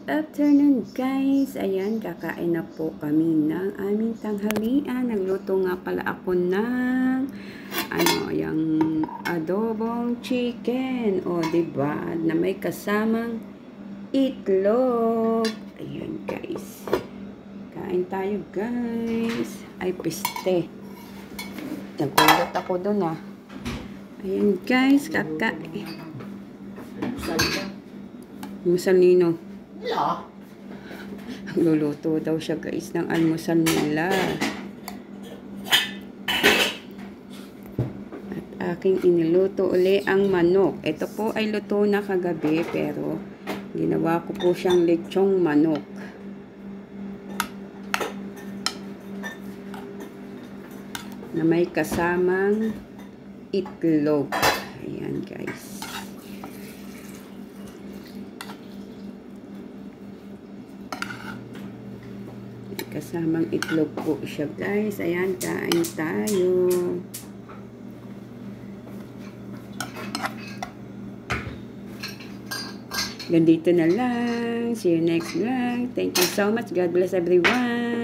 Afternoon guys, ayan kakain na po kami ng aming tanghalian. Nagluto nga pala ako ng yung adobong chicken. O diba, na may kasamang itlog. Ayan guys. Kain tayo guys. Ay piste. Nagulot ako dun ah. Ayan guys, kakain. Musalino. Wala. Luluto daw siya guys ng almusal nila. At aking iniluto uli ang manok. Ito po ay luto na kagabi pero ginawa ko po siyang lechong manok. Na may kasamang itlog. Ayan guys. Kasamang itlog po siya guys. Ayan, kain tayo. Ganito na lang. See you next vlog. Thank you so much. God bless everyone.